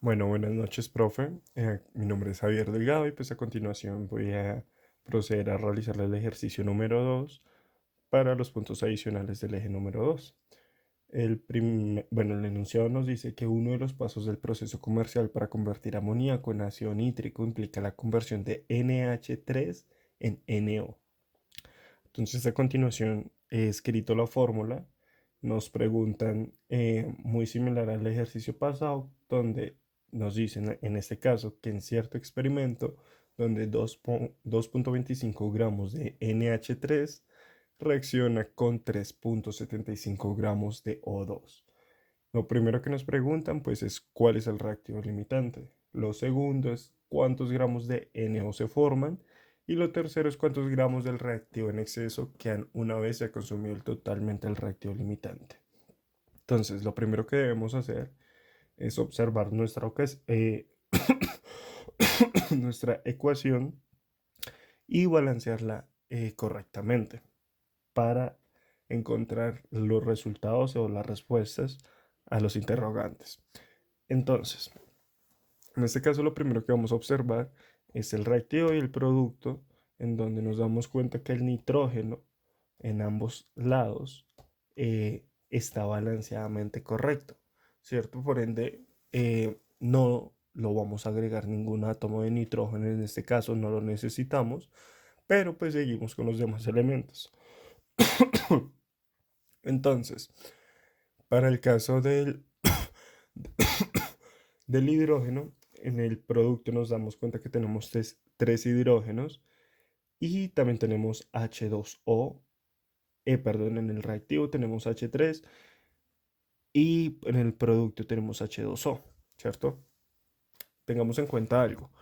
Bueno, buenas noches, profe. Mi nombre es Javier Delgado y pues a continuación voy a proceder a realizar el ejercicio número 2 para los puntos adicionales del eje número 2. El enunciado nos dice que uno de los pasos del proceso comercial para convertir amoníaco en ácido nítrico implica la conversión de NH3 en NO. Entonces, a continuación he escrito la fórmula. Nos preguntan, muy similar al ejercicio pasado, donde nos dicen en este caso que en cierto experimento, donde 2,25 gramos de NH3 reacciona con 3,75 gramos de O2. Lo primero que nos preguntan pues es cuál es el reactivo limitante. Lo segundo es cuántos gramos de NO se forman. Y lo tercero es cuántos gramos del reactivo en exceso quedan una vez se ha consumido totalmente el reactivo limitante. Entonces, lo primero que debemos hacer es observar nuestra ecuación y balancearla correctamente para encontrar los resultados o las respuestas a los interrogantes. Entonces, en este caso lo primero que vamos a observar es el reactivo y el producto, en donde nos damos cuenta que el nitrógeno en ambos lados está balanceadamente correcto, ¿cierto? Por ende, no lo vamos a agregar ningún átomo de nitrógeno, en este caso no lo necesitamos, pero pues seguimos con los demás elementos. Entonces, para el caso del hidrógeno, en el producto nos damos cuenta que tenemos tres hidrógenos y también tenemos H2O, perdón, en el reactivo tenemos H3 y en el producto tenemos H2O, ¿cierto? Tengamos en cuenta algo,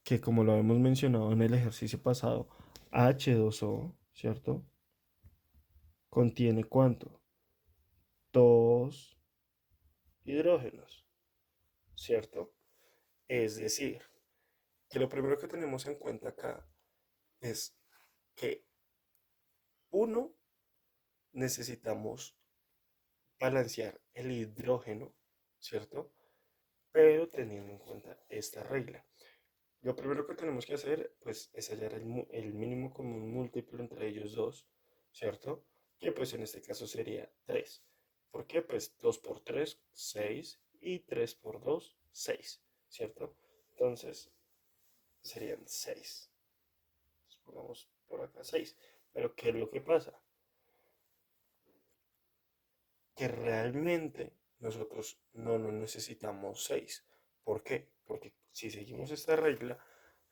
que como lo hemos mencionado en el ejercicio pasado, H2O, ¿cierto? Contiene ¿cuánto? Dos hidrógenos, ¿cierto? Es decir, que lo primero que tenemos en cuenta acá es que uno, necesitamos balancear el hidrógeno, ¿cierto? Pero teniendo en cuenta esta regla. Lo primero que tenemos que hacer, pues, es hallar el mínimo común múltiplo entre ellos dos, ¿cierto? Que pues en este caso sería 3. ¿Por qué? Pues 2 por 3, 6 y 3 por 2, 6, ¿cierto? Entonces serían 6. Pongamos por acá 6. Pero ¿qué es lo que pasa? Que realmente nosotros no nos necesitamos 6. ¿Por qué? Porque si seguimos esta regla,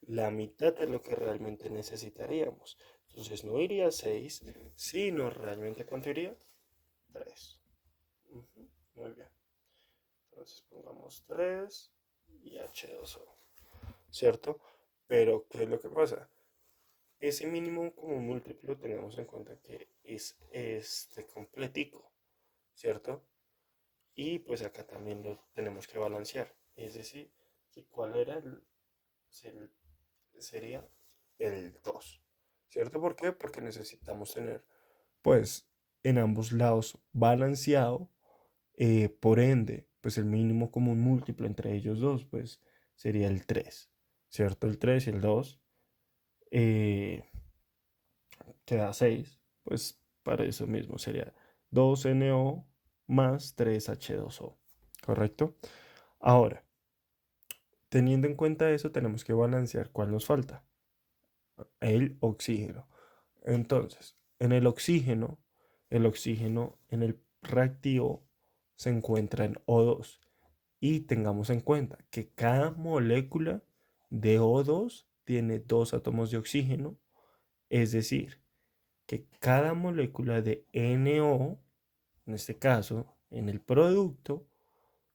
la mitad es lo que realmente necesitaríamos. Entonces no iría 6, sino realmente ¿cuánto iría? 3. Muy bien. Entonces pongamos 3 y H2O, ¿cierto? Pero ¿qué es lo que pasa? Ese mínimo como múltiplo tenemos en cuenta que es este completico, ¿cierto? Y pues acá también lo tenemos que balancear. Es decir, que cuál era sería el 2, ¿cierto? ¿Por qué? Porque necesitamos tener, pues, en ambos lados balanceado. Por ende, pues el mínimo común múltiplo entre ellos dos, pues, sería el 3, ¿cierto? El 3 y el 2 eh, te da 6, pues para eso mismo sería 2NO más 3H2O, ¿correcto? Ahora, teniendo en cuenta eso, tenemos que balancear cuál nos falta. El oxígeno. Entonces, en el oxígeno en el reactivo se encuentra en O2. Y tengamos en cuenta que cada molécula de O2 tiene dos átomos de oxígeno. Es decir, que cada molécula de NO, en este caso, en el producto,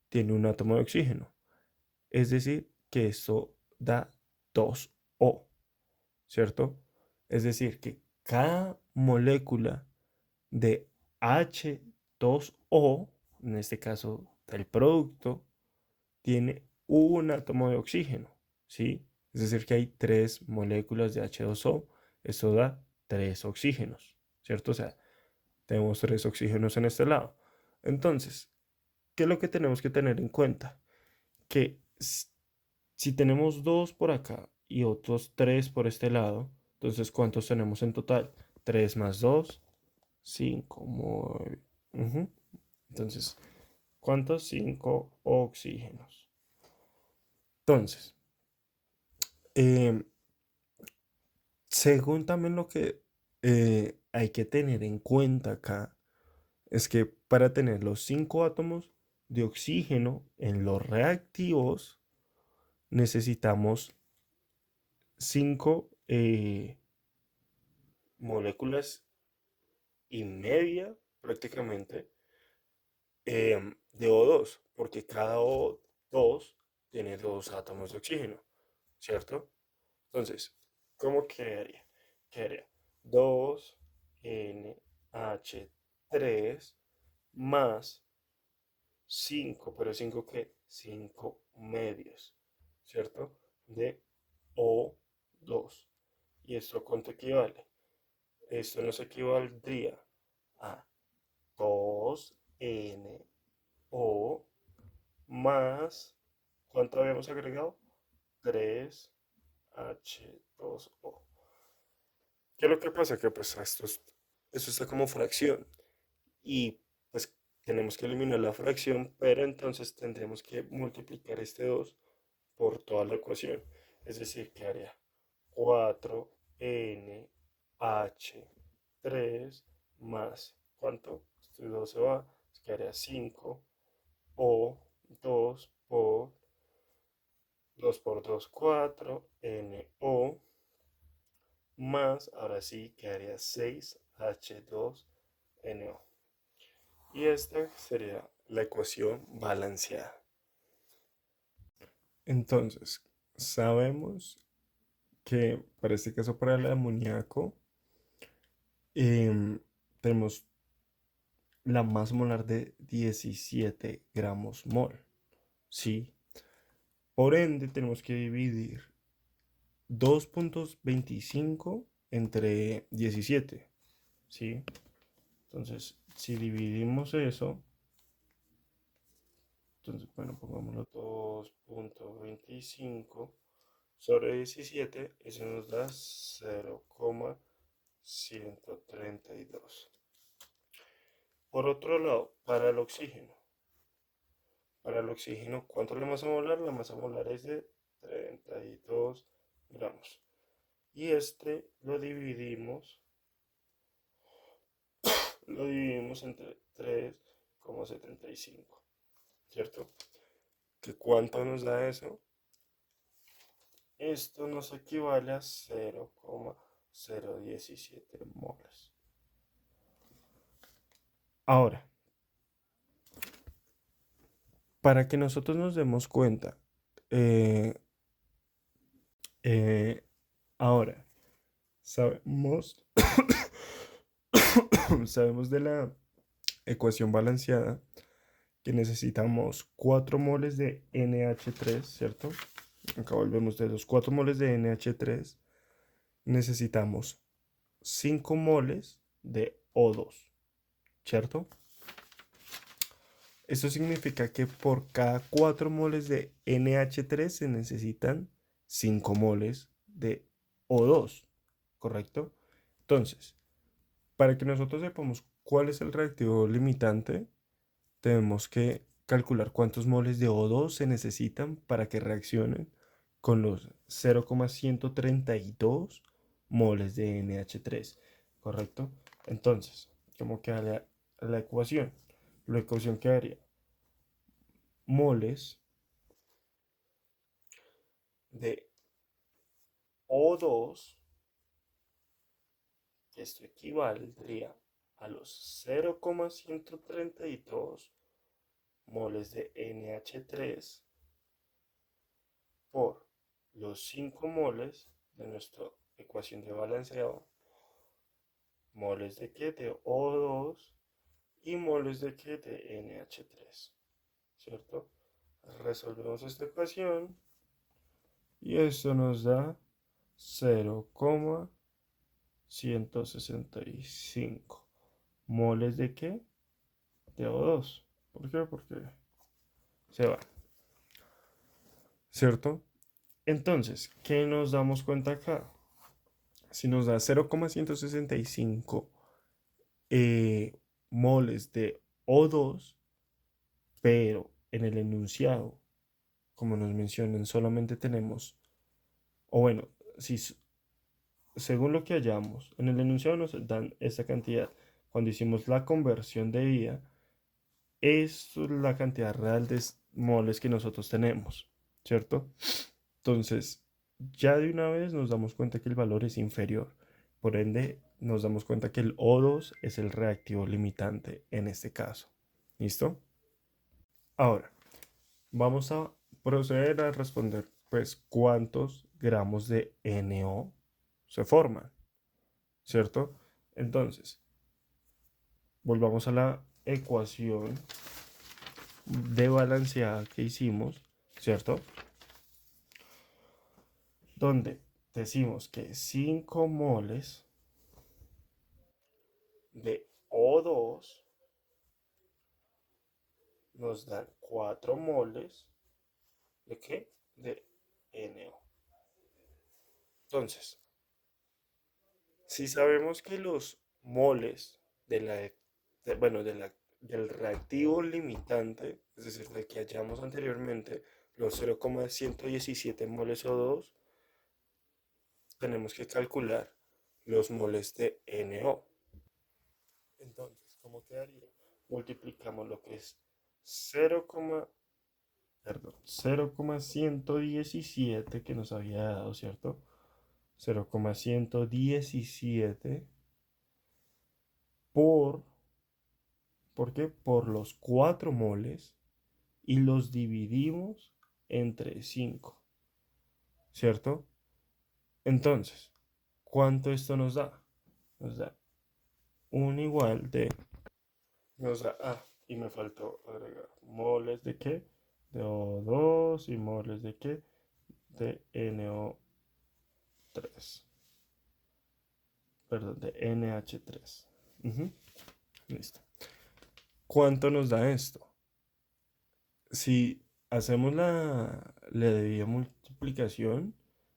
tiene un átomo de oxígeno. Es decir, que esto da 2O, ¿cierto? Es decir, que cada molécula de H2O, en este caso del producto, tiene un átomo de oxígeno, ¿sí? Es decir, que hay tres moléculas de H2O, eso da tres oxígenos, ¿cierto? O sea, tenemos tres oxígenos en este lado. Entonces, ¿qué es lo que tenemos que tener en cuenta? Que s- si tenemos 2 por acá y otros 3 por este lado, entonces ¿cuántos tenemos en total? 3 más 2, 5. Muy bien. Ujú. Entonces, ¿cuántos? 5 oxígenos. Entonces, em, según también lo que hay que tener en cuenta acá, es que para tener los 5 átomos de oxígeno en los reactivos, necesitamos 5 moléculas y media prácticamente de O2, porque cada O2 tiene 2 átomos de oxígeno, ¿cierto? Entonces, ¿cómo quedaría? Quedaría 2NH3 más 5, pero 5 ¿qué? 5 medios, ¿cierto? De O2. ¿Y esto cuánto equivale? Esto nos equivaldría a 2NO más, ¿cuánto habíamos agregado? 3H2O. ¿Qué es lo que pasa? Que pues esto está como fracción y pues tenemos que eliminar la fracción, pero entonces tendremos que multiplicar este 2 por toda la ecuación. Es decir, que haría 4NH3 más, ¿cuánto? Este 2 se va, quedaría 5O2 por 2 por 2, 4NO más, ahora sí, quedaría 6H2NO. Y esta sería la ecuación balanceada. Entonces, sabemos que para este caso, para el amoníaco, tenemos la masa molar de 17 gramos mol. ¿Sí? Por ende, tenemos que dividir 2,25 entre 17. ¿Sí? Entonces, si dividimos eso, entonces, bueno, pongámoslo 2,25 sobre 17, eso nos da 0,132. Por otro lado, para el oxígeno, ¿cuánto es la masa molar? La masa molar es de 32 gramos. Y este lo dividimos entre 3,75, ¿cierto? ¿Que cuánto nos da eso? Esto nos equivale a 0,017 moles. Ahora, para que nosotros nos demos cuenta, eh, eh, ahora, sabemos, sabemos de la ecuación balanceada que necesitamos 4 moles de NH3, ¿cierto? Acá volvemos de los 4 moles de NH3, necesitamos 5 moles de O2, ¿cierto? Esto significa que por cada 4 moles de NH3 se necesitan 5 moles de O2, ¿correcto? Entonces, para que nosotros sepamos cuál es el reactivo limitante, tenemos que calcular cuántos moles de O2 se necesitan para que reaccionen con los 0,132 moles de NH3, ¿correcto? Entonces, ¿cómo queda la ecuación? La ecuación quedaría moles de O2, que esto equivaldría a los 0,132 moles de NH3 por los 5 moles de nuestra ecuación de balanceo, moles de qué? De O2 y moles de qué? De NH3, ¿cierto? Resolvemos esta ecuación y esto nos da 0,165 moles de qué? De O2. ¿Por qué? Porque se va. ¿cierto? Entonces, ¿qué nos damos cuenta acá? Si nos da 0,165 eh, moles de O2, pero en el enunciado, como nos mencionan, solamente tenemos, o bueno, si según lo que hallamos, en el enunciado nos dan esta cantidad. Cuando hicimos la conversión de ida, es la cantidad real de moles que nosotros tenemos, ¿cierto? Entonces, ya de una vez nos damos cuenta que el valor es inferior. Por ende, nos damos cuenta que el O2 es el reactivo limitante en este caso. ¿Listo? Ahora, vamos a proceder a responder, pues, cuántos gramos de NO se forman, ¿cierto? Entonces, volvamos a la ecuación de balanceada que hicimos, ¿cierto? Donde decimos que 5 moles de O2 nos dan 4 moles de ¿qué? De NO. Entonces, si sabemos que los moles de la, bueno, del reactivo limitante, es decir, del que hallamos anteriormente, los 0,117 moles O2, tenemos que calcular los moles de NO. Entonces, ¿cómo quedaría? Multiplicamos lo que es 0, perdón, 0,117 que nos había dado, ¿cierto? 0,117 por, ¿por qué? Por los 4 moles y los dividimos entre 5, ¿cierto? Entonces, ¿cuánto esto nos da? Nos da un igual de, nos da, y me faltó agregar, moles de qué? De O2 y moles de qué? De NO3, perdón, de NH3. Ujú, listo. ¿Cuánto nos da esto? Si hacemos la debida multiplicación,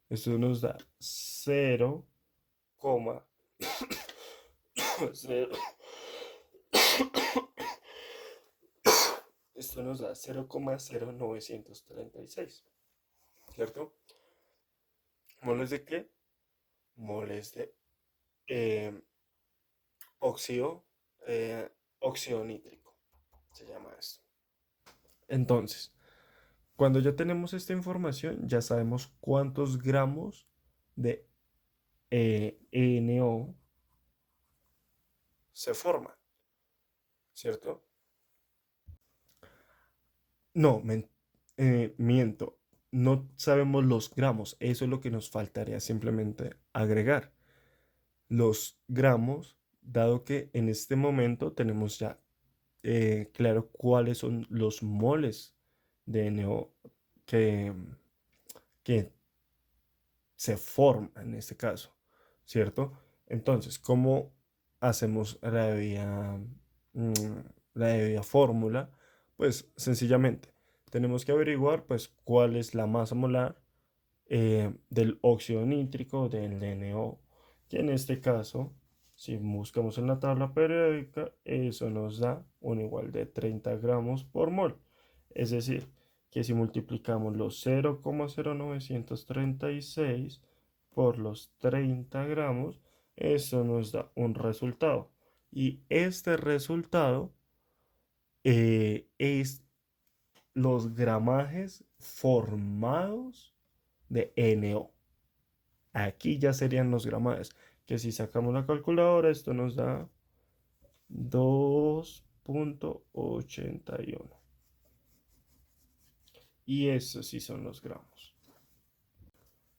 esto nos da 0,0. Esto nos da 0,0936, ¿cierto? ¿Moles de qué? Moles de eh, óxido, óxido nítrico, se llama esto. Entonces, cuando ya tenemos esta información, ya sabemos cuántos gramos de NO se forman, ¿cierto? No, miento. No sabemos los gramos. Eso es lo que nos faltaría simplemente agregar. Los gramos, dado que en este momento tenemos ya claro cuáles son los moles de NO que, que se forman en este caso, ¿cierto? Entonces, ¿cómo hacemos mm, la debida fórmula? Pues sencillamente tenemos que averiguar pues cuál es la masa molar del óxido nítrico del NO, que en este caso, si buscamos en la tabla periódica, eso nos da un igual de 30 gramos por mol. Es decir, que si multiplicamos los 0,0936 por los 30 gramos, eso nos da un resultado. Y este resultado es los gramajes formados de NO. Aquí ya serían los gramajes, que si sacamos la calculadora, esto nos da 2,81. Y esos sí son los gramos.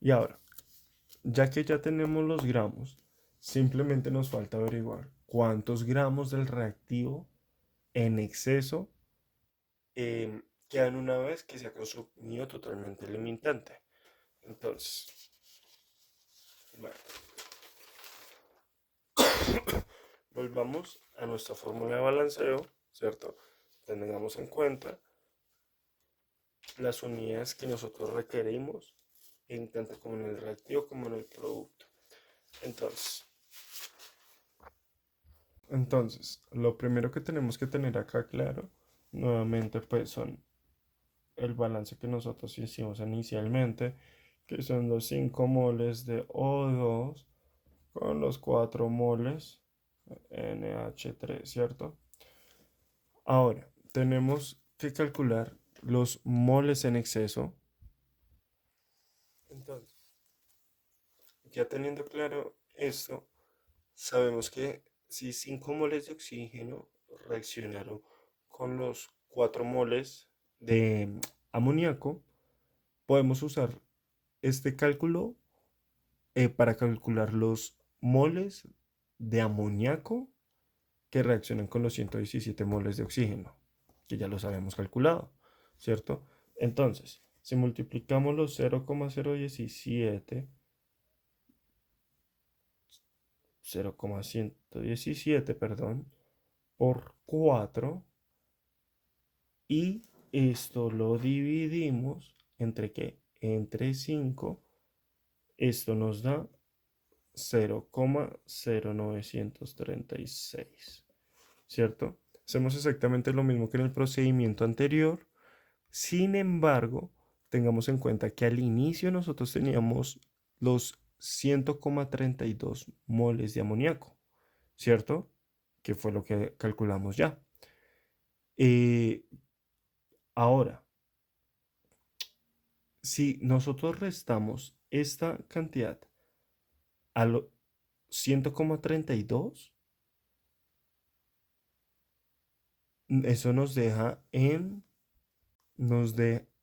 Y ahora, ya que ya tenemos los gramos, simplemente nos falta averiguar cuántos gramos del reactivo en exceso quedan una vez que se ha consumido totalmente el limitante. Entonces, bueno, volvamos a nuestra fórmula de balanceo, ¿cierto? Tengamos en cuenta las unidades que nosotros requerimos, en tanto como en el reactivo como en el producto. Entonces, lo primero que tenemos que tener acá claro, nuevamente, pues son el balance que nosotros hicimos inicialmente, que son los 5 moles de O2 con los 4 moles NH3, ¿cierto? Ahora, tenemos que calcular los moles en exceso. Entonces, ya teniendo claro esto, sabemos que si 5 moles de oxígeno reaccionaron con los 4 moles de amoníaco, podemos usar este cálculo para calcular los moles de amoníaco que reaccionan con los 117 moles de oxígeno, que ya los habíamos calculado, ¿cierto? Entonces, si multiplicamos los 0,117, perdón, por 4 y esto lo dividimos entre qué? Entre 5, esto nos da 0,0936, ¿cierto? Hacemos exactamente lo mismo que en el procedimiento anterior. Sin embargo, tengamos en cuenta que al inicio nosotros teníamos los 100,32 moles de amoníaco, ¿cierto? Que fue lo que calculamos ya. Eh, Ahora, si nosotros restamos esta cantidad a los 100,32, eso nos deja en,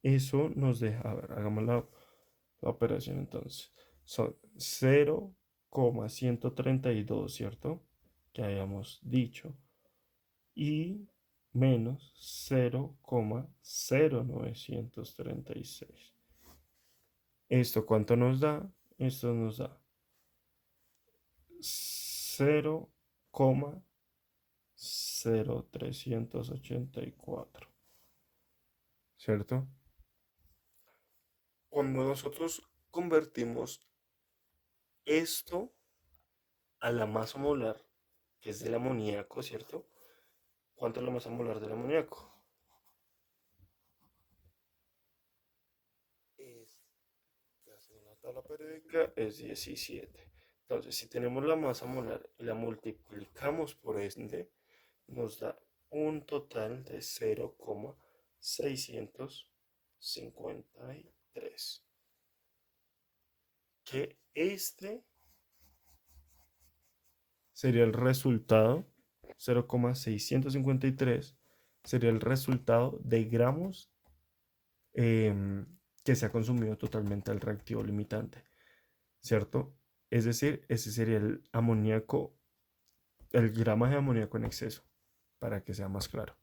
eso nos deja, a ver, hagamos la operación entonces. Son 0,132, ¿cierto? Que habíamos dicho. Y menos 0,0936. ¿Esto cuánto nos da? Esto nos da 0,0384, ¿cierto? Cuando nosotros convertimos esto a la masa molar, que es del amoníaco, ¿cierto? ¿Cuánto es la masa molar del amoníaco? Es, en la tabla periódica es 17. Entonces, si tenemos la masa molar y la multiplicamos por ende, nos da un total de 0,653. Que este sería el resultado, 0,653 sería el resultado de gramos que se ha consumido totalmente el reactivo limitante, ¿cierto? Es decir, ese sería el amoníaco, el gramaje de amoníaco en exceso, para que sea más claro.